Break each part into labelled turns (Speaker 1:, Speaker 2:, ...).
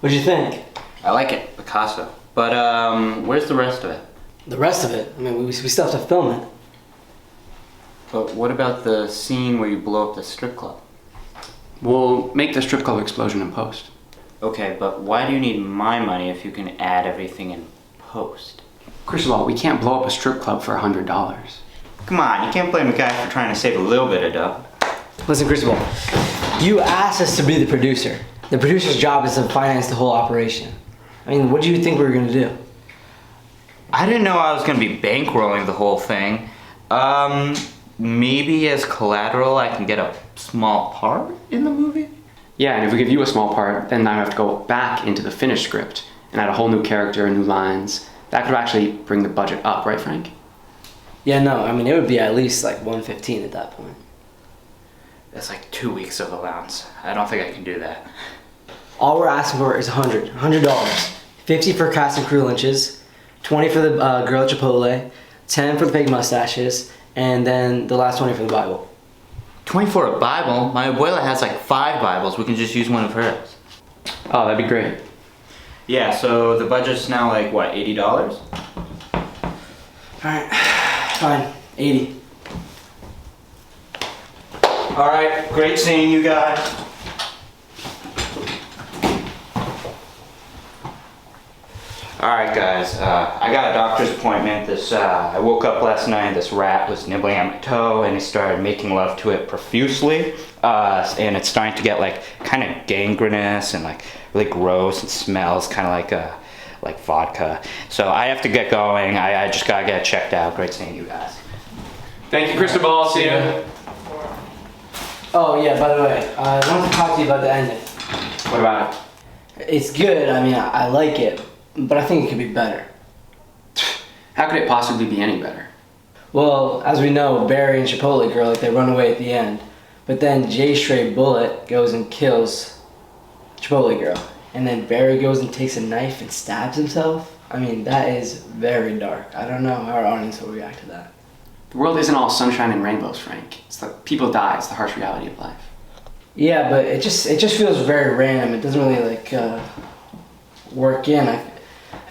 Speaker 1: What'd you think?
Speaker 2: I like it, Picasso. But where's the rest of it?
Speaker 1: The rest of it? I mean, we still have to film it.
Speaker 2: But what about the scene where you blow up the strip club?
Speaker 3: We'll make the strip club explosion in post.
Speaker 2: Okay, but why do you need my money if you can add everything in post?
Speaker 3: Cristobal, we can't blow up a strip club for $100.
Speaker 2: Come on, you can't blame a guy for trying to save a little bit of dough.
Speaker 1: Listen, Cristobal, you asked us to be the producer. The producer's job is to finance the whole operation. I mean, what do you think we were gonna do?
Speaker 2: I didn't know I was gonna be bankrolling the whole thing. Maybe as collateral I can get a small part in the movie?
Speaker 3: Yeah, and if we give you a small part, then I have to go back into the finished script and add a whole new character and new lines. That could actually bring the budget up, right, Frank?
Speaker 1: Yeah, no, I mean, it would be at least like $115 at that point.
Speaker 2: That's like 2 weeks of allowance. I don't think I can do that.
Speaker 1: All we're asking for is $100. $50 for cast and crew lunches, $20 for the girl at Chipotle, $10 for the fake mustaches, and then the last $20 for the Bible.
Speaker 2: 20 for a Bible? My abuela has like 5 Bibles. We can just use one of hers.
Speaker 3: Oh, that'd be great.
Speaker 2: Yeah, so the budget's now like, what, $80?
Speaker 1: Alright, fine, 80.
Speaker 2: Alright, great seeing you guys. Alright guys, I got a doctor's appointment. I woke up last night, this rat was nibbling at my toe and he started making love to it profusely. And it's starting to get like kind of gangrenous and like really gross and smells kind of like vodka. So I have to get going. I just gotta get checked out. Great seeing you guys.
Speaker 3: Thank you, Cristobal. See you.
Speaker 1: Oh yeah, by the way, I wanted to talk to you about the ending.
Speaker 3: What about it?
Speaker 1: It's good, I mean, I like it, but I think it could be better.
Speaker 3: How could it possibly be any better?
Speaker 1: Well, as we know, Barry and Chipotle girl, like, they run away at the end. But then Jay Stray Bullet goes and kills Chipotle girl. And then Barry goes and takes a knife and stabs himself. I mean, that is very dark. I don't know how our audience will react to that.
Speaker 3: The world isn't all sunshine and rainbows, Frank. It's the people die. It's the harsh reality of life.
Speaker 1: Yeah, but it just feels very random. It doesn't really like work in. I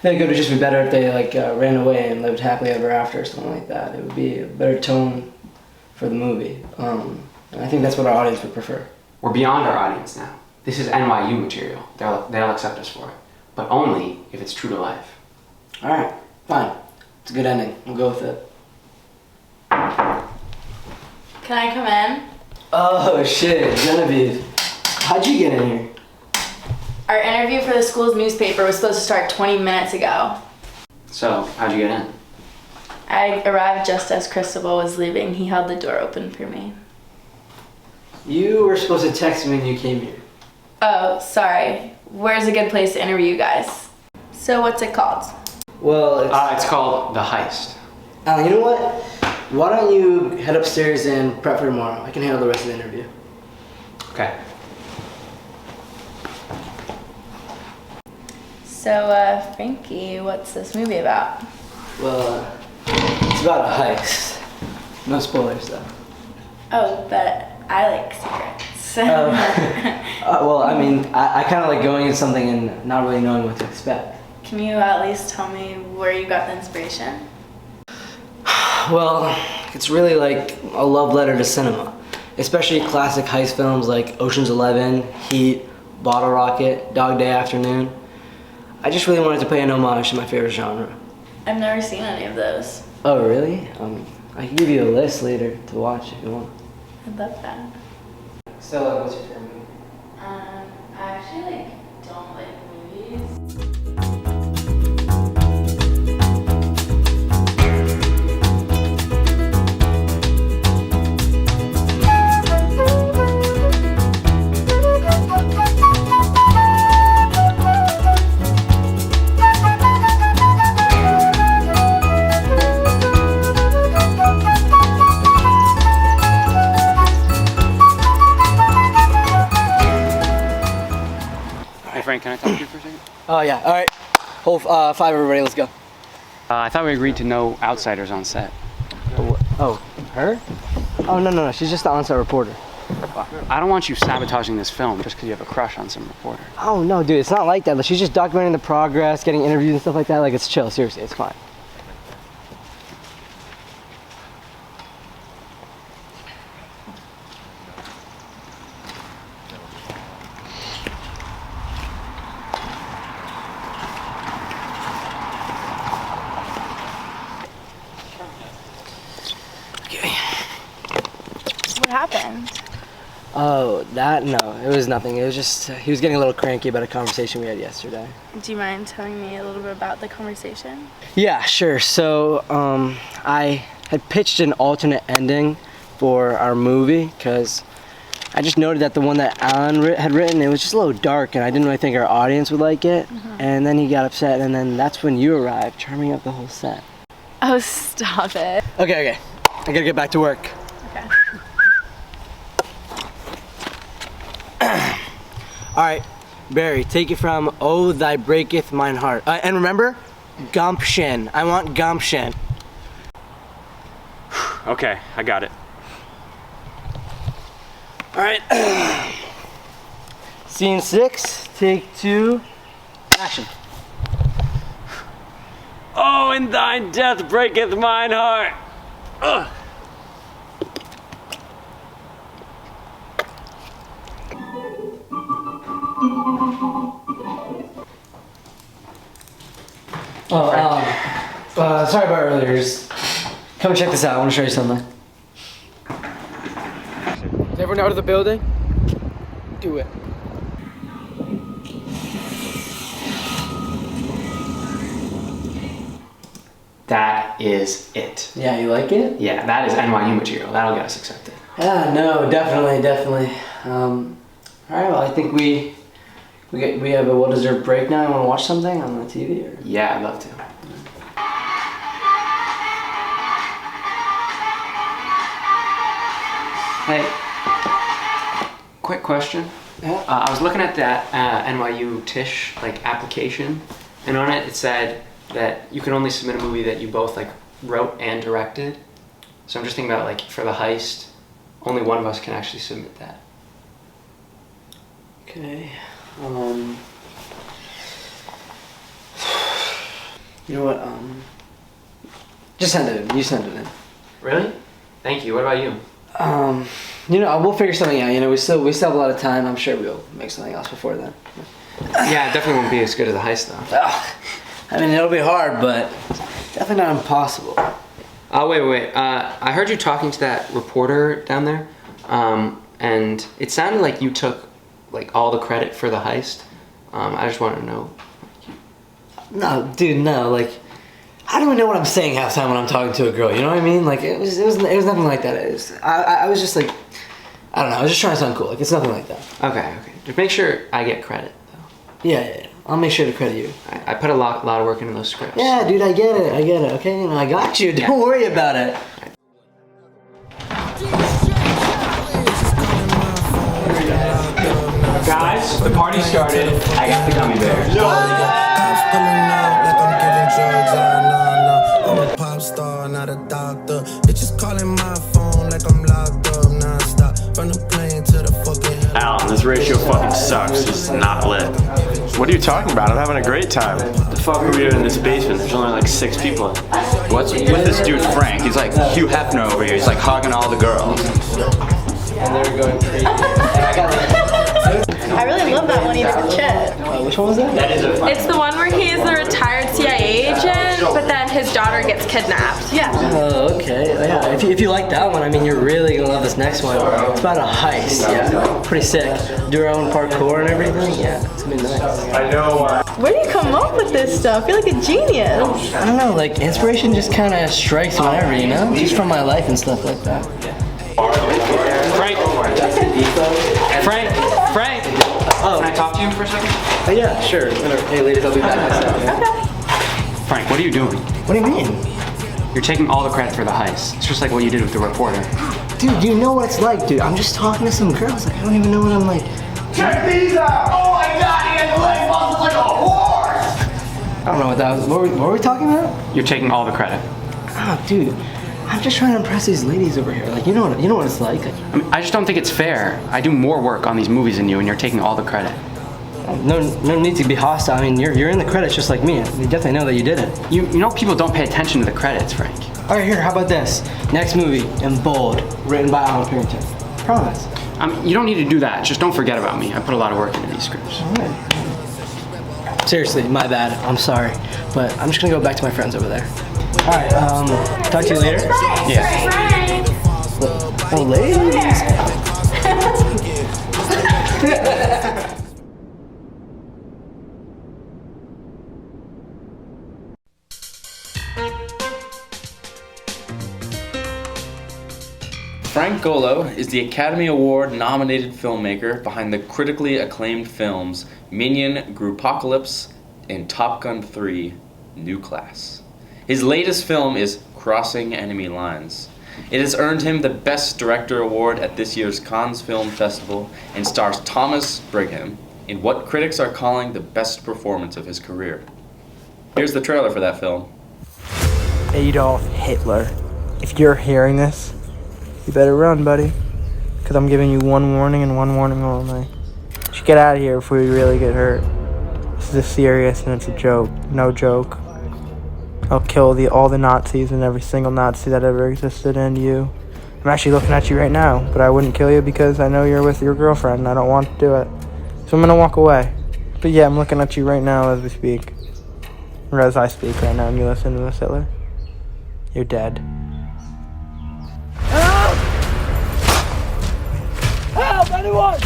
Speaker 1: think it would just be better if they like ran away and lived happily ever after or something like that. It would be a better tone for the movie. And I think that's what our audience would prefer.
Speaker 3: We're beyond our audience now. This is NYU material. They'll accept us for it, but only if it's true to life.
Speaker 1: All right, fine. It's a good ending. We'll go with it.
Speaker 4: Can I come in?
Speaker 1: Oh shit, Genevieve. How'd you get in here?
Speaker 4: Our interview for the school's newspaper was supposed to start 20 minutes ago.
Speaker 3: So, how'd you get in?
Speaker 4: I arrived just as Cristobal was leaving. He held the door open for me.
Speaker 1: You were supposed to text me when you came here.
Speaker 4: Oh, sorry. Where's a good place to interview you guys? So what's it called?
Speaker 1: Well,
Speaker 3: It's called The Heist.
Speaker 1: Alan, you know what? Why don't you head upstairs and prep for tomorrow? I can handle the rest of the interview.
Speaker 3: Okay.
Speaker 4: So, Frankie, what's this movie about?
Speaker 1: Well, it's about a heist. No spoilers, though.
Speaker 4: Oh, but I like secrets.
Speaker 1: Well, I mean, I kind of like going into something and not really knowing what to expect.
Speaker 4: Can you at least tell me where you got the inspiration?
Speaker 1: Well, it's really like a love letter to cinema, especially classic heist films like Ocean's 11, Heat, Bottle Rocket, Dog Day Afternoon. I just really wanted to pay an homage to my favorite genre.
Speaker 4: I've never seen any of those.
Speaker 1: Oh, really? I can give you a list later to watch if you want.
Speaker 4: I'd love that.
Speaker 1: So, what's your favorite movie?
Speaker 4: I actually don't like movies.
Speaker 3: Hey Frank, can I talk to you for a second?
Speaker 1: Oh, yeah. All right. Hold 5, everybody. Let's go.
Speaker 3: I thought we agreed to no outsiders on set.
Speaker 1: Oh, her? Oh, no. She's just the on-set reporter.
Speaker 3: I don't want you sabotaging this film just because you have a crush on some reporter.
Speaker 1: Oh no, dude, it's not like that. Like, she's just documenting the progress, getting interviews and stuff like that. Like, it's chill. Seriously, it's fine.
Speaker 4: What happened?
Speaker 1: Oh, no, it was nothing. It was just, he was getting a little cranky about a conversation we had yesterday.
Speaker 4: Do you mind telling me a little bit about the conversation?
Speaker 1: Yeah, sure. So, I had pitched an alternate ending for our movie because I just noted that the one that Alan had written, it was just a little dark and I didn't really think our audience would like it. And then he got upset and then that's when you arrived, charming up the whole set.
Speaker 4: Oh, stop it.
Speaker 1: Okay. I gotta get back to work.
Speaker 4: Okay.
Speaker 1: All right, Barry, take it from "Oh, thy breaketh mine heart," and remember, gumption. I want gumption.
Speaker 3: Okay, I got it.
Speaker 1: All right. Scene 6, take 2, action.
Speaker 3: Oh, and thine death breaketh mine heart. Ugh.
Speaker 1: Sorry about earlier. Just come and check this out. I want to show you something. Is everyone out of the building? Do it.
Speaker 3: That is it.
Speaker 1: Yeah, you like it?
Speaker 3: Yeah, that is NYU material. That'll get us accepted.
Speaker 1: Yeah, no, definitely. All right, well, I think we have a well-deserved break now. You want to watch something on the TV? Or?
Speaker 3: Yeah, I'd love to. Hey, quick question.
Speaker 1: Yeah.
Speaker 3: I was looking at that NYU Tisch application, and on it said that you can only submit a movie that you both wrote and directed. So I'm just thinking about for the heist, only one of us can actually submit that.
Speaker 1: Okay. You know what? Just send it in. You send it in.
Speaker 3: Really? Thank you. What about you?
Speaker 1: We'll figure something out. We still have a lot of time. I'm sure we'll make something else before then.
Speaker 3: Yeah, it definitely won't be as good as the heist though.
Speaker 1: I mean, it'll be hard, but definitely not impossible.
Speaker 3: Oh, wait. I heard you talking to that reporter down there, and it sounded like you took all the credit for the heist. I just wanted to know.
Speaker 1: No, dude, no. I don't even know what I'm saying half the time when I'm talking to a girl. You know what I mean? It was nothing like that. I was just I don't know. I was just trying to sound cool. It's nothing like that.
Speaker 3: Okay. Just make sure I get credit though.
Speaker 1: Yeah. I'll make sure to credit you.
Speaker 3: I put a lot of work into those scripts.
Speaker 1: Yeah, dude, I get it. Okay, I got you. Don't worry about it.
Speaker 3: Guys, the party started. I got the gummy bears.
Speaker 5: I'm a pop star, not a doctor. Bitches calling my phone like I'm locked up non-stop. From the plane to the fucking
Speaker 6: Alan, this ratio fucking sucks. This is not lit.
Speaker 7: What are you talking about? I'm having a great time.
Speaker 6: The fuck are we doing in this basement? There's only 6 people in it.
Speaker 2: What's with this dude Frank? He's like Hugh Hefner over here. He's hogging all the girls.
Speaker 1: And they were going crazy. And I got
Speaker 4: I really love that one he did with Chip.
Speaker 1: which one was that?
Speaker 4: It's the one where he's the retired CIA agent, but then his daughter gets kidnapped. Yeah.
Speaker 1: Oh, okay. Yeah, if you like that one, I mean, you're really gonna love this next one. It's about a heist. Yeah, pretty sick. Do our own parkour and everything. Yeah, it's gonna be nice.
Speaker 7: I know.
Speaker 4: Where do you come up with this stuff? You're like a genius.
Speaker 1: I don't know. Inspiration just kind of strikes whenever, just from my life and stuff like that.
Speaker 3: Frank. Oh, can I talk to you for a second?
Speaker 1: Oh yeah, sure. Whatever. Hey, ladies, I'll be back myself.
Speaker 3: Frank, what are you doing?
Speaker 1: What do you mean?
Speaker 3: You're taking all the credit for the heist. It's just like what you did with the reporter.
Speaker 1: Dude, you know what it's like, dude. I'm just talking to some girls. I don't even know what I'm like.
Speaker 7: Check these out! Oh my god, he has leg muscles like a horse!
Speaker 1: I don't know what that was. What were we talking about?
Speaker 3: You're taking all the credit.
Speaker 1: Oh, dude. I'm just trying to impress these ladies over here. Like, you know what it's like.
Speaker 3: I mean, I just don't think it's fair. I do more work on these movies than you, and you're taking all the credit.
Speaker 1: No need to be hostile. I mean, you're in the credits just like me. You definitely know that you did it.
Speaker 3: You know people don't pay attention to the credits, Frank.
Speaker 1: All right, here. How about this? Next movie in bold, written by Alan Purrington. Promise.
Speaker 3: You don't need to do that. Just don't forget about me. I put a lot of work into these scripts.
Speaker 1: All right. Seriously, my bad. I'm sorry, but I'm just gonna go back to my friends over there. All right. Talk to you later.
Speaker 3: Yeah.
Speaker 1: Oh, ladies.
Speaker 8: Frank Golo is the Academy Award nominated filmmaker behind the critically acclaimed films Minion, Groupocalypse, and Top Gun 3: New Class. His latest film is Crossing Enemy Lines. It has earned him the Best Director Award at this year's Cannes Film Festival and stars Thomas Brigham in what critics are calling the best performance of his career. Here's the trailer for that film.
Speaker 9: Adolf Hitler. If you're hearing this, you better run, buddy. Because I'm giving you one warning and one warning only. You should get out of here before you really get hurt. This is serious and it's a joke. No joke. I'll kill all the Nazis and every single Nazi that ever existed and you. I'm actually looking at you right now, but I wouldn't kill you because I know you're with your girlfriend and I don't want to do it. So I'm going to walk away. But yeah, I'm looking at you right now as we speak. Or as I speak right now and you listen to this, Hitler. You're dead.
Speaker 7: Help! Help, anyone!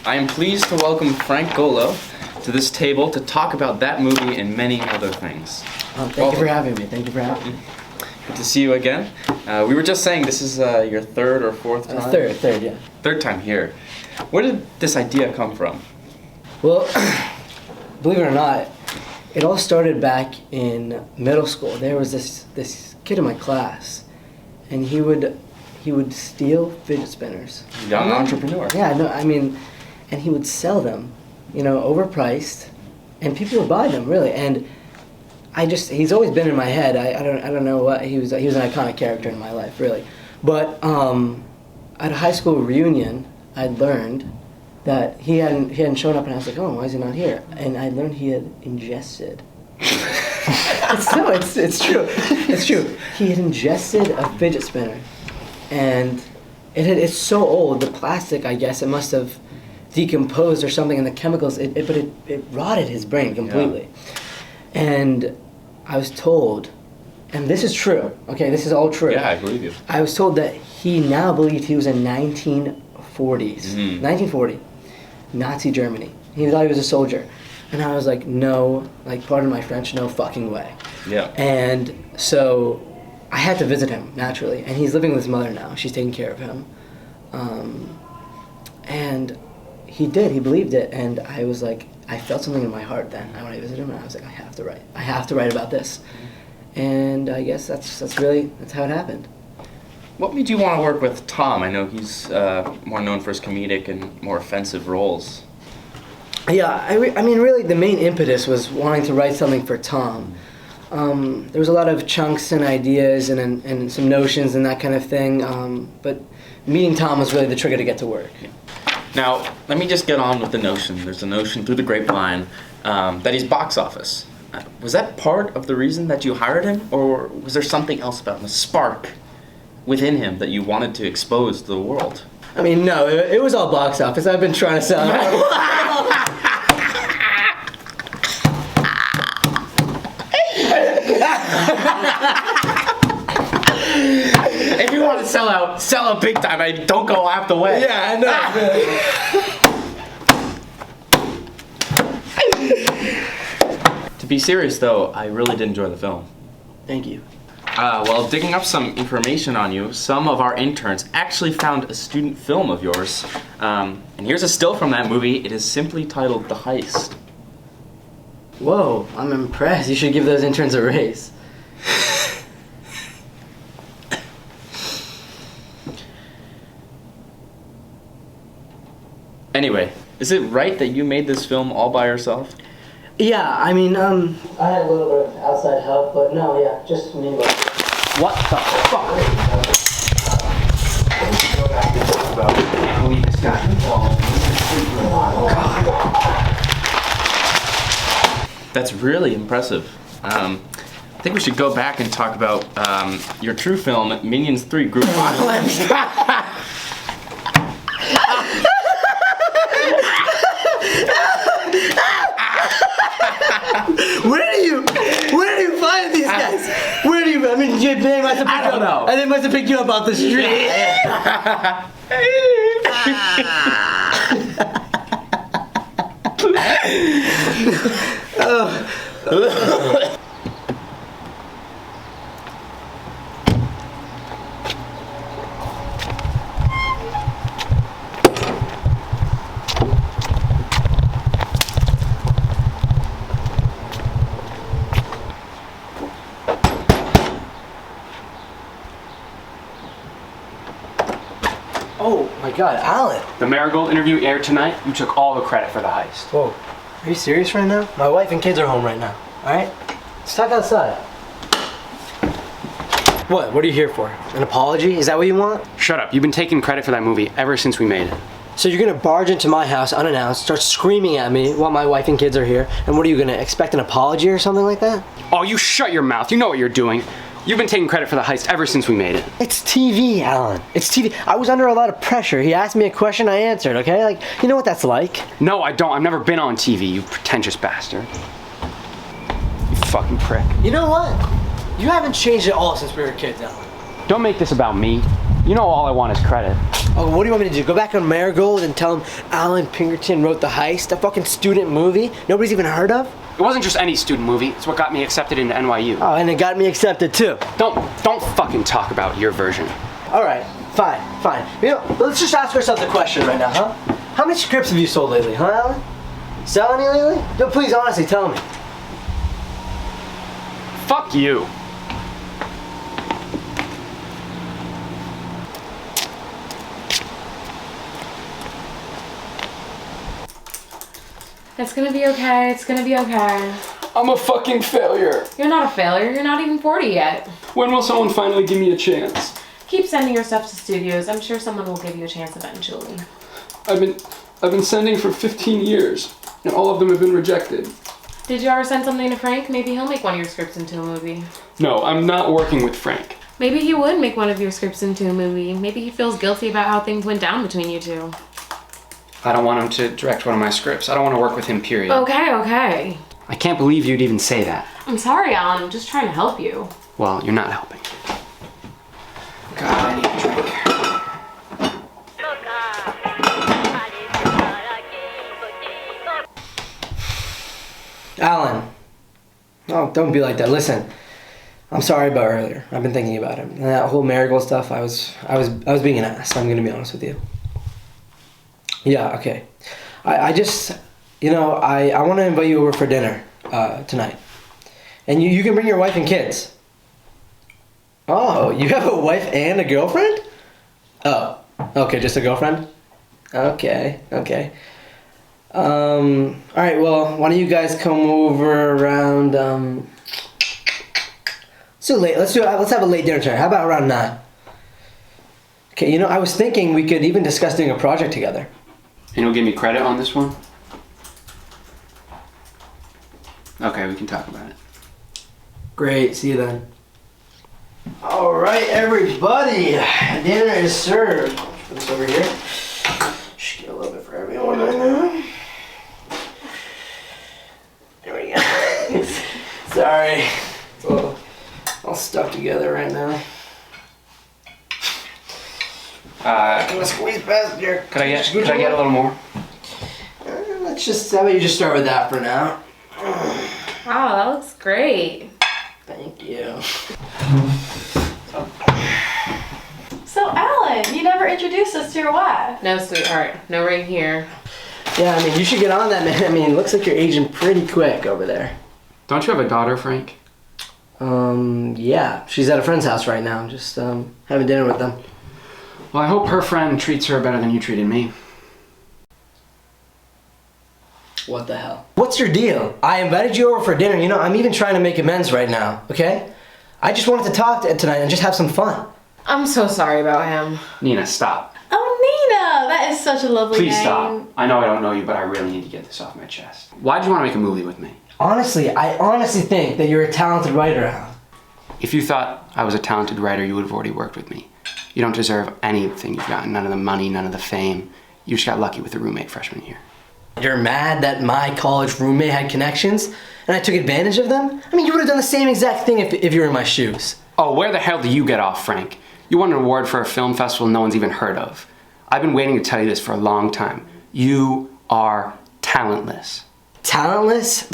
Speaker 8: I am pleased to welcome Frank Golo to this table to talk about that movie and many other things.
Speaker 1: Thank you for having me. Thank you for having me.
Speaker 8: Good to see you again. We were just saying this is your third or fourth time?
Speaker 1: Third, yeah.
Speaker 8: Third time here. Where did this idea come from?
Speaker 1: Well, believe it or not, it all started back in middle school. There was this kid in my class, and he would steal fidget spinners.
Speaker 8: Young entrepreneur.
Speaker 1: Yeah, no, I mean, and he would sell them, overpriced, and people would buy them really. And he's always been in my head. I don't know what he was an iconic character in my life really. But at a high school reunion, I learned that he hadn't shown up, and I was like, oh, why is he not here? And I learned he had ingested. It's true. It's true. He had ingested a fidget spinner, and it's so old. The plastic, I guess, it must have decomposed or something, and the chemicals. But it rotted his brain completely. Yeah. And I was told, and this is true. Okay, this is all true.
Speaker 8: Yeah, I believe you.
Speaker 1: I was told that he now believed he was in 1940s, 1940, Nazi Germany. He thought he was a soldier. And I was like, no, like, pardon my French, no fucking way.
Speaker 8: Yeah.
Speaker 1: And so I had to visit him, naturally. And he's living with his mother now. She's taking care of him. And he did. He believed it. And I was like, I felt something in my heart then. When I visited him, and I was like, I have to write. I have to write about this. And I guess that's how it happened.
Speaker 8: What made you want to work with Tom? I know he's more known for his comedic and more offensive roles.
Speaker 1: Yeah, I mean, really, the main impetus was wanting to write something for Tom. There was a lot of chunks and ideas and some notions and that kind of thing, but meeting Tom was really the trigger to get to work.
Speaker 8: Now, let me just get on with the notion. There's a notion through the grapevine that he's box office. Was that part of the reason that you hired him, or was there something else about him, a spark within him that you wanted to expose to the world?
Speaker 1: I mean, no, it was all box office. I've been trying to sell it.
Speaker 8: If you want to sell out big time. Don't go half the way.
Speaker 1: Yeah, I know.
Speaker 8: be serious though, I really did enjoy the film.
Speaker 1: Thank you.
Speaker 8: While digging up some information on you, some of our interns actually found a student film of yours. And here's a still from that movie. It is simply titled The Heist.
Speaker 1: Whoa, I'm impressed. You should give those interns a raise.
Speaker 8: Anyway, is it right that you made this film all by yourself?
Speaker 1: Yeah, I mean, I had a little bit of outside help, but no, yeah, just me.
Speaker 3: What the fuck? I can't believe this guy.
Speaker 8: That's really impressive. I think we should go back and talk about your true film, Minions 3 Group Apocalypse.
Speaker 1: Where do you find these guys? Where do you, I mean, they must have picked you up. And they must have picked you up off the street. Oh my God, Alan.
Speaker 3: The Marigold interview aired tonight. You took all the credit for the heist.
Speaker 1: Whoa, are you serious right now? My wife and kids are home right now, alright? Let's talk outside. What are you here for? An apology? Is that what you want?
Speaker 3: Shut up. You've been taking credit for that movie ever since we made it.
Speaker 1: So you're gonna barge into my house unannounced, start screaming at me while my wife and kids are here, and what are you gonna expect, an apology or something like that?
Speaker 3: Oh, you shut your mouth. You know what you're doing. You've been taking credit for the heist ever since we made it.
Speaker 1: It's TV, Alan. It's TV. I was under a lot of pressure. He asked me a question, I answered, okay? Like, you know what that's like?
Speaker 3: No, I don't. I've never been on TV, you pretentious bastard. You fucking prick.
Speaker 1: You know what? You haven't changed at all since we were kids, Alan.
Speaker 3: Don't make this about me. You know all I want is credit.
Speaker 1: Oh, what do you want me to do? Go back on Marigold and tell him Alan Pinkerton wrote The Heist, a fucking student movie nobody's even heard of?
Speaker 3: It wasn't just any student movie. It's what got me accepted into NYU.
Speaker 1: Oh, and it got me accepted too.
Speaker 3: Don't fucking talk about your version.
Speaker 1: All right, fine. You know, let's just ask ourselves a question right now, huh? How many scripts have you sold lately, huh, Alan? Sell any lately? No, please, honestly, tell me.
Speaker 3: Fuck you.
Speaker 10: It's gonna be okay. It's gonna be okay.
Speaker 3: I'm a fucking failure.
Speaker 10: You're not a failure. You're not even 40 yet.
Speaker 3: When will someone finally give me a chance?
Speaker 10: Keep sending your stuff to studios. I'm sure someone will give you a chance eventually.
Speaker 3: I've been sending for 15 years, and all of them have been rejected.
Speaker 10: Did you ever send something to Frank? Maybe he'll make one of your scripts into a movie.
Speaker 3: No, I'm not working with Frank.
Speaker 10: Maybe he would make one of your scripts into a movie. Maybe he feels guilty about how things went down between you two.
Speaker 3: I don't want him to direct one of my scripts. I don't want to work with him, period.
Speaker 10: Okay.
Speaker 3: I can't believe you'd even say that.
Speaker 10: I'm sorry, Alan. I'm just trying to help you.
Speaker 3: Well, you're not helping. God, I need a drink.
Speaker 1: Alan. Oh, don't be like that. Listen, I'm sorry about earlier. I've been thinking about it. And that whole Marigold stuff, I was being an ass. I'm gonna be honest with you. Yeah, okay. I just, you know, I want to invite you over for dinner tonight. And you can bring your wife and kids. Oh, you have a wife and a girlfriend? Oh, okay, just a girlfriend? Okay. Alright, well, why don't you guys come over around, let's have a late dinner tonight. How about around 9? Okay, you know, I was thinking we could even discuss doing a project together.
Speaker 3: And you'll give me credit on this one? Okay, we can talk about it.
Speaker 1: Great, see you then. Alright, everybody, dinner is served. Put this over here. Just get a little bit for everyone right now. There we go. Sorry, it's a little all stuck together right now. I'm gonna squeeze past here.
Speaker 3: Could I get a little more?
Speaker 1: Let's just, how about you just start with that for now?
Speaker 10: Wow, that looks great.
Speaker 1: Thank you.
Speaker 4: So, Alan, you never introduced us to your wife.
Speaker 10: No, sweetheart. No ring here.
Speaker 1: Yeah, I mean, you should get on that, man. I mean, it looks like you're aging pretty quick over there.
Speaker 3: Don't you have a daughter, Frank?
Speaker 1: Yeah. She's at a friend's house right now. Just, having dinner with them.
Speaker 3: Well, I hope her friend treats her better than you treated me.
Speaker 1: What the hell? What's your deal? I invited you over for dinner. You know, I'm even trying to make amends right now, okay? I just wanted to talk tonight and just have some fun.
Speaker 10: I'm so sorry about him.
Speaker 3: Nina, stop.
Speaker 4: Oh, Nina, that is such a lovely name.
Speaker 3: Please stop. I know I don't know you, but I really need to get this off my chest. Why'd you want to make a movie with me?
Speaker 1: Honestly, I honestly think that you're a talented writer, Alan.
Speaker 3: If you thought I was a talented writer, you would have already worked with me. You don't deserve anything you've gotten. None of the money, none of the fame. You just got lucky with a roommate freshman year.
Speaker 1: You're mad that my college roommate had connections and I took advantage of them? I mean, you would have done the same exact thing if you were in my shoes.
Speaker 3: Oh, where the hell do you get off, Frank? You won an award for a film festival no one's even heard of. I've been waiting to tell you this for a long time. You are talentless.
Speaker 1: Talentless?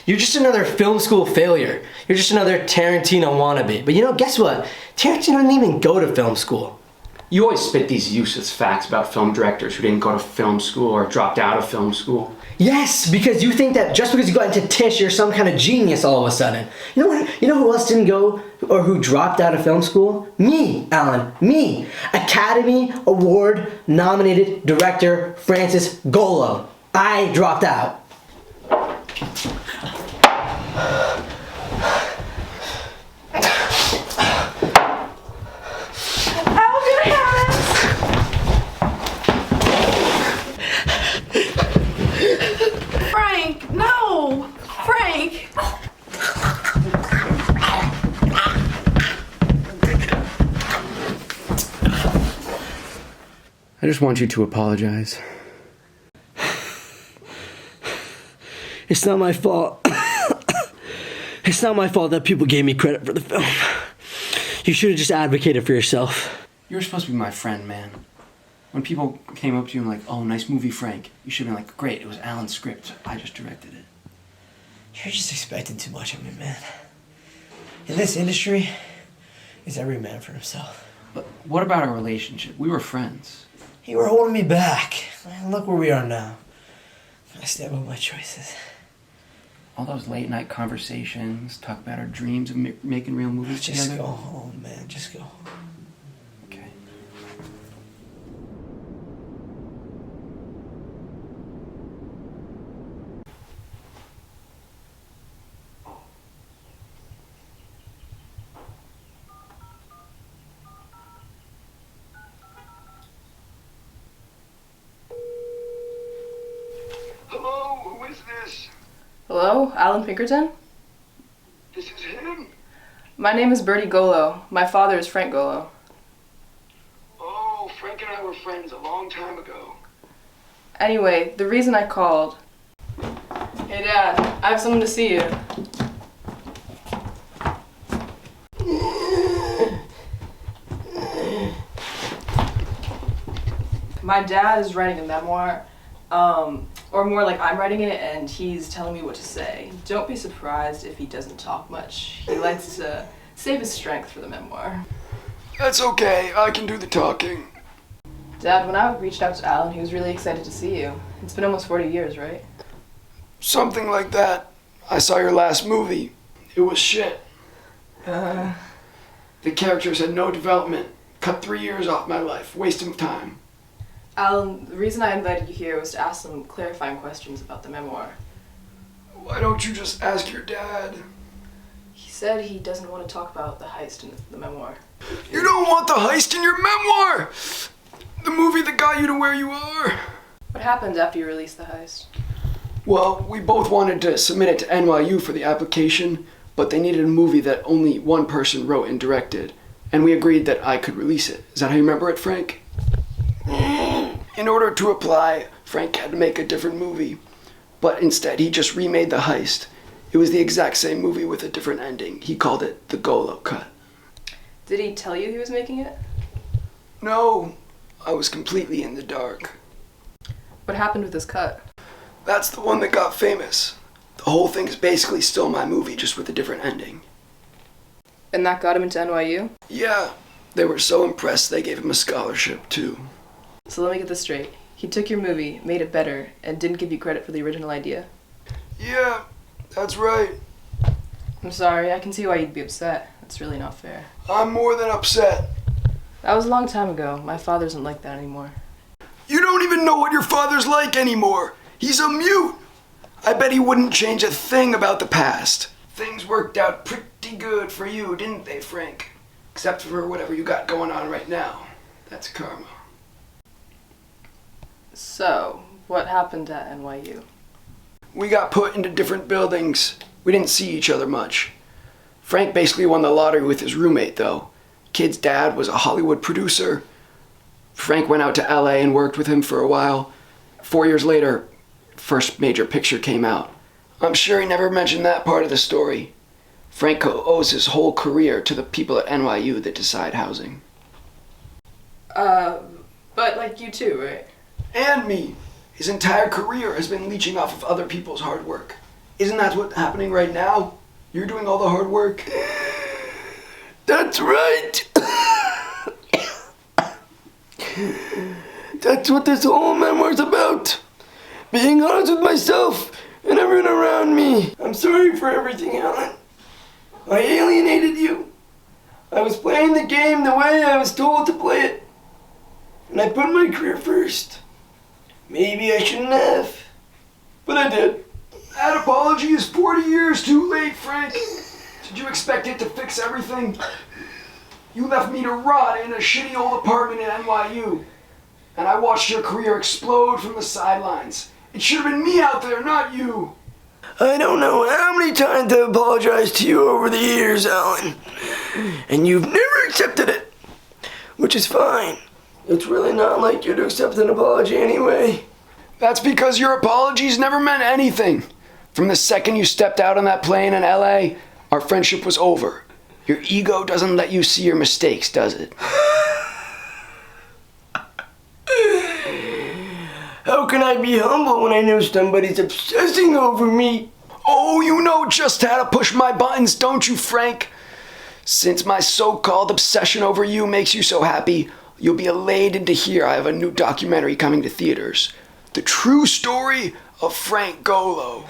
Speaker 1: You're just another film school failure. You're just another Tarantino wannabe. But you know, guess what? Tarantino didn't even go to film school.
Speaker 3: You always spit these useless facts about film directors who didn't go to film school or dropped out of film school.
Speaker 1: Yes, because you think that just because you got into Tisch, you're some kind of genius all of a sudden. You know what? You know who else didn't go or who dropped out of film school? Me, Alan. Me. Academy Award nominated director Francis Golo. I dropped out.
Speaker 4: Frank, no! Frank!
Speaker 3: I just want you to apologize.
Speaker 1: It's not my fault. It's not my fault that people gave me credit for the film. You should have just advocated for yourself.
Speaker 3: You were supposed to be my friend, man. When people came up to you and like, oh, nice movie, Frank, you should have been like, great, it was Alan's script. I just directed it.
Speaker 1: You're just expecting too much of me, man. In this industry, it's every man for himself.
Speaker 3: But what about our relationship? We were friends.
Speaker 1: You were holding me back. Man, look where we are now. I stand by my choices.
Speaker 3: All those late night conversations, talk about our dreams of making real movies
Speaker 1: Just
Speaker 3: together.
Speaker 1: go home, man. Just go home.
Speaker 3: Okay.
Speaker 7: Hello, who is this?
Speaker 11: Hello, Alan Pinkerton?
Speaker 7: This is him?
Speaker 11: My name is Bertie Golo. My father is Frank Golo.
Speaker 7: Oh, Frank and I were friends a long time ago.
Speaker 11: Anyway, the reason I called... Hey Dad, I have someone to see you. My dad is writing a memoir, or more like I'm writing it and he's telling me what to say. Don't be surprised if he doesn't talk much. He likes to save his strength for the memoir.
Speaker 7: That's okay, I can do the talking.
Speaker 11: Dad, when I reached out to Alan, he was really excited to see you. It's been almost 40 years, right?
Speaker 7: Something like that. I saw your last movie. It was shit. The characters had no development. Cut 3 years off my life. Wasting of time.
Speaker 11: Alan, the reason I invited you here was to ask some clarifying questions about the memoir.
Speaker 7: Why don't you just ask your dad?
Speaker 11: He said he doesn't want to talk about the heist in the memoir.
Speaker 7: You don't want the heist in your memoir! The movie that got you to where you are!
Speaker 11: What happened after you released the heist?
Speaker 7: Well, we both wanted to submit it to NYU for the application, but they needed a movie that only one person wrote and directed, and we agreed that I could release it. Is that how you remember it, Frank? In order to apply, Frank had to make a different movie, but instead he just remade the heist. It was the exact same movie with a different ending. He called it the Golo Cut.
Speaker 11: Did he tell you he was making it?
Speaker 7: No, I was completely in the dark.
Speaker 11: What happened with this cut?
Speaker 7: That's the one that got famous. The The whole thing is basically still my movie, just with a different ending.
Speaker 11: And that got him into NYU?
Speaker 7: Yeah, they were so impressed they gave him a scholarship, too.
Speaker 11: So let me get this straight. He took your movie, made it better, and didn't give you credit for the original idea?
Speaker 7: Yeah, that's right.
Speaker 11: I'm sorry, I can see why you'd be upset. That's really not fair.
Speaker 7: I'm more than upset.
Speaker 11: That was a long time ago. My father isn't like that anymore.
Speaker 7: You don't even know what your father's like anymore. He's a mute. I bet he wouldn't change a thing about the past. Things worked out pretty good for you, didn't they, Frank? Except for whatever you got going on right now. That's karma.
Speaker 11: So, what happened at NYU?
Speaker 7: We got put into different buildings. We didn't see each other much. Frank basically won the lottery with his roommate, though. Kid's dad was a Hollywood producer. Frank went out to LA and worked with him for a while. 4 years later, first major picture came out. I'm sure he never mentioned that part of the story. Frank owes his whole career to the people at NYU that decide housing.
Speaker 11: But like you too, right?
Speaker 7: And me. His entire career has been leeching off of other people's hard work. Isn't that what's happening right now? You're doing all the hard work. That's right. That's what this whole memoir's about. Being honest with myself and everyone around me. I'm sorry for everything, Alan. I alienated you. I was playing the game the way I was told to play it. And I put my career first. Maybe I shouldn't have. But I did. That apology is 40 years too late, Frank. Did you expect it to fix everything? You left me to rot in a shitty old apartment in NYU. And I watched your career explode from the sidelines. It should have been me out there, not you. I don't know how many times I've apologized to you over the years, Alan. And you've never accepted it. Which is fine. It's really not like you to accept an apology anyway. That's because your apologies never meant anything. From the second you stepped out on that plane in LA, our friendship was over. Your ego doesn't let you see your mistakes, does it? How can I be humble when I know somebody's obsessing over me? Oh, you know just how to push my buttons, don't you, Frank? Since my so-called obsession over you makes you so happy, you'll be elated to hear I have a new documentary coming to theaters. The true story of Frank Golo.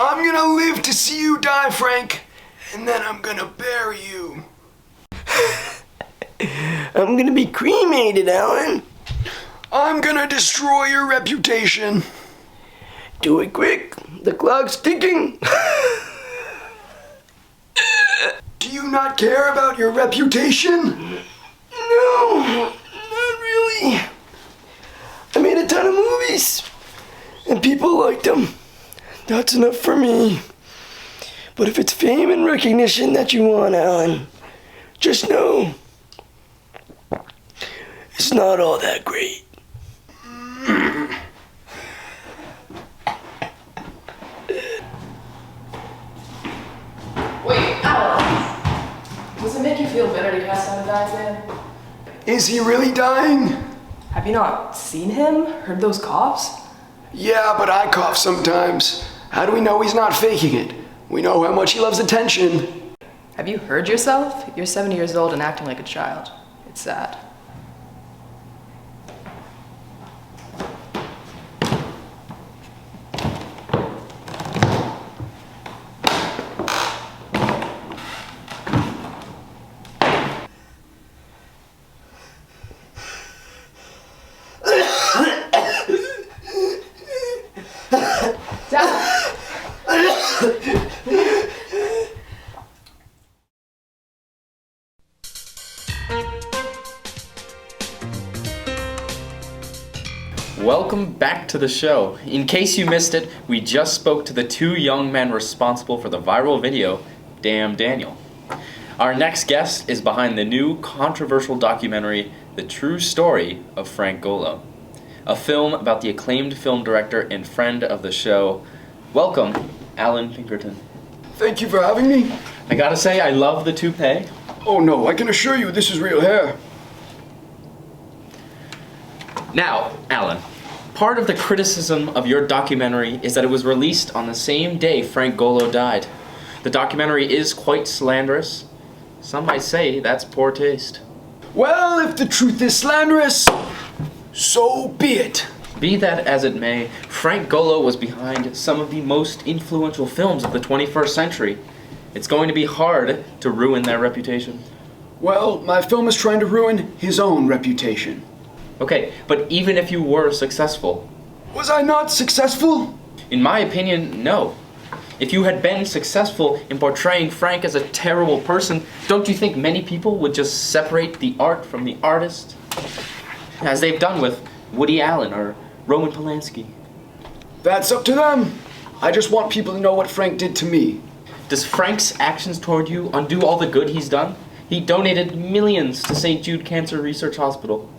Speaker 7: I'm gonna live to see you die, Frank, and then I'm gonna bury you. I'm gonna be cremated, Alan. I'm gonna destroy your reputation. Do it quick, the clock's ticking. Do you not care about your reputation? No, not really. I made a ton of movies, and people liked them. That's enough for me. But if it's fame and recognition that you want, Alan, just know it's not all that great.
Speaker 11: Wait, Alan! Does it make you feel better to pass out and die again?
Speaker 7: Is he really dying?
Speaker 11: Have you not seen him? Heard those coughs?
Speaker 7: Yeah, but I cough sometimes. How do we know he's not faking it? We know how much he loves attention.
Speaker 11: Have you heard yourself? You're 7 years old and acting like a child. It's sad.
Speaker 8: Welcome back to the show. In case you missed it, we just spoke to the two young men responsible for the viral video, Damn Daniel. Our next guest is behind the new controversial documentary, The True Story of Frank Golo, a film about the acclaimed film director and friend of the show. Welcome, Alan Pinkerton.
Speaker 7: Thank you for having me.
Speaker 8: I gotta say, I love the toupee.
Speaker 7: Oh no, I can assure you this is real hair.
Speaker 8: Now, Alan, part of the criticism of your documentary is that it was released on the same day Frank Golo died. The documentary is quite slanderous. Some might say that's poor taste.
Speaker 7: Well, if the truth is slanderous, so be it.
Speaker 8: Be that as it may, Frank Golo was behind some of the most influential films of the 21st century. It's going to be hard to ruin their reputation.
Speaker 7: Well, my film is trying to ruin his own reputation.
Speaker 8: Okay, but even if you were successful...
Speaker 7: Was I not successful?
Speaker 8: In my opinion, no. If you had been successful in portraying Frank as a terrible person, don't you think many people would just separate the art from the artist? As they've done with Woody Allen or Roman Polanski.
Speaker 7: That's up to them. I just want people to know what Frank did to me.
Speaker 8: Does Frank's actions toward you undo all the good he's done? He donated millions to St. Jude Cancer Research Hospital.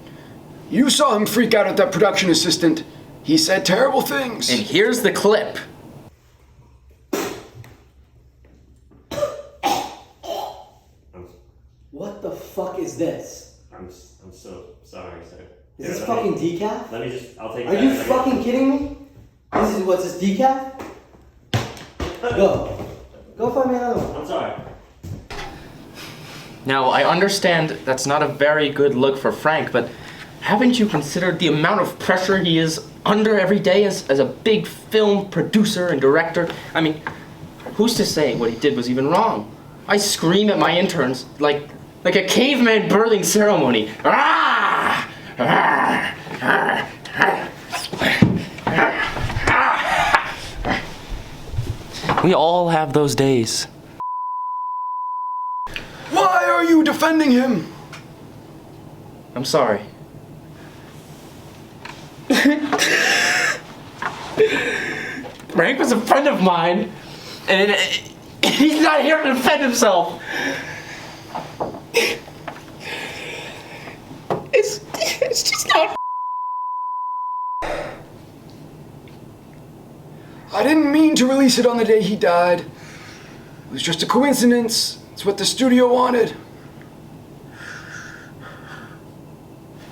Speaker 7: You saw him freak out at that production assistant. He said terrible things.
Speaker 8: And here's the clip.
Speaker 12: What the fuck is this?
Speaker 13: I'm so sorry, sir.
Speaker 12: Is this fucking decaf?
Speaker 13: Let me just, I'll take
Speaker 12: Are you fucking kidding me? What's this, decaf? Go. Go find me another one.
Speaker 13: I'm sorry.
Speaker 8: Now, I understand that's not a very good look for Frank, but haven't you considered the amount of pressure he is under every day as a big film producer and director? I mean, who's to say what he did was even wrong? I scream at my interns like a caveman birthing ceremony. Ah! Ah! Ah! Ah! We all have those days.
Speaker 7: Why are you defending him?
Speaker 8: I'm sorry. Frank was a friend of mine, and he's not here to defend himself. It's just not.
Speaker 7: I didn't mean to release it on the day he died. It was just a coincidence. It's what the studio wanted.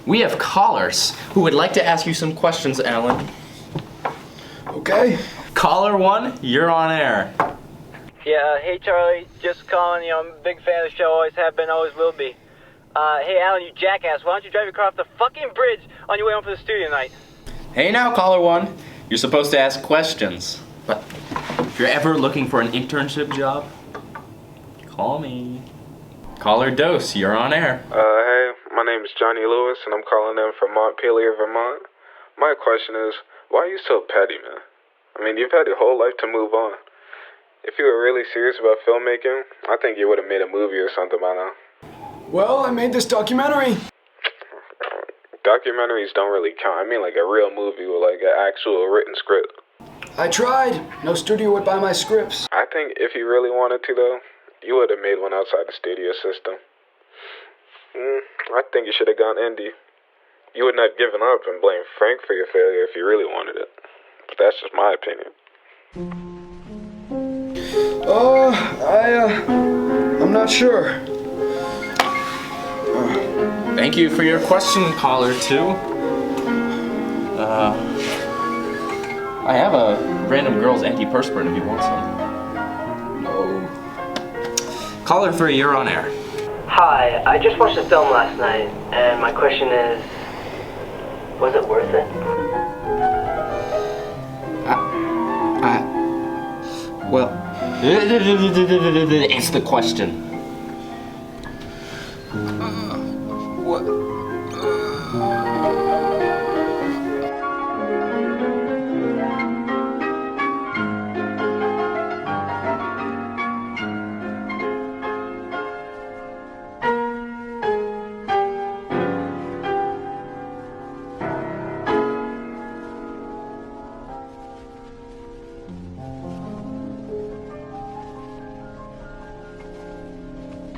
Speaker 8: We have callers who would like to ask you some questions, Alan.
Speaker 7: Okay.
Speaker 8: Caller 1, you're on air.
Speaker 14: Yeah, hey Charlie, just calling, I'm a big fan of the show, always have been, always will be. Hey Alan, you jackass, why don't you drive your car off the fucking bridge on your way home from the studio tonight?
Speaker 8: Hey now, caller 1. You're supposed to ask questions. But if you're ever looking for an internship job, call me. Caller Dose, you're on air.
Speaker 15: Hey, my name is Johnny Lewis, and I'm calling in from Montpelier, Vermont. My question is, why are you so petty, man? I mean, you've had your whole life to move on. If you were really serious about filmmaking, I think you would have made a movie or something by now.
Speaker 7: Well, I made this documentary.
Speaker 15: Documentaries don't really count. I mean like a real movie with like an actual written script.
Speaker 7: I tried. No studio would buy my scripts.
Speaker 15: I think if you really wanted to, though, you would have made one outside the studio system. I think you should have gone indie. You wouldn't have given up and blamed Frank for your failure if you really wanted it. But that's just my opinion.
Speaker 7: I'm not sure.
Speaker 8: Thank you for your question, caller 2. I have a random girl's antiperspirant if you want some.
Speaker 7: No.
Speaker 8: Caller 3, you're on air.
Speaker 14: Hi, I just watched the film last night, and my question is, was it worth it?
Speaker 8: Well, it's the question.
Speaker 7: What?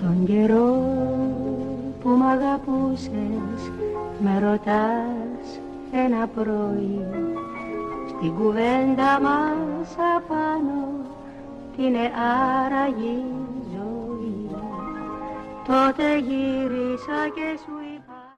Speaker 16: Τον καιρό που μ' αγαπούσες με ρωτάς ένα πρωί στην κουβέντα μας απάνω τι είναι άραγε η ζωή τότε γύρισα και σου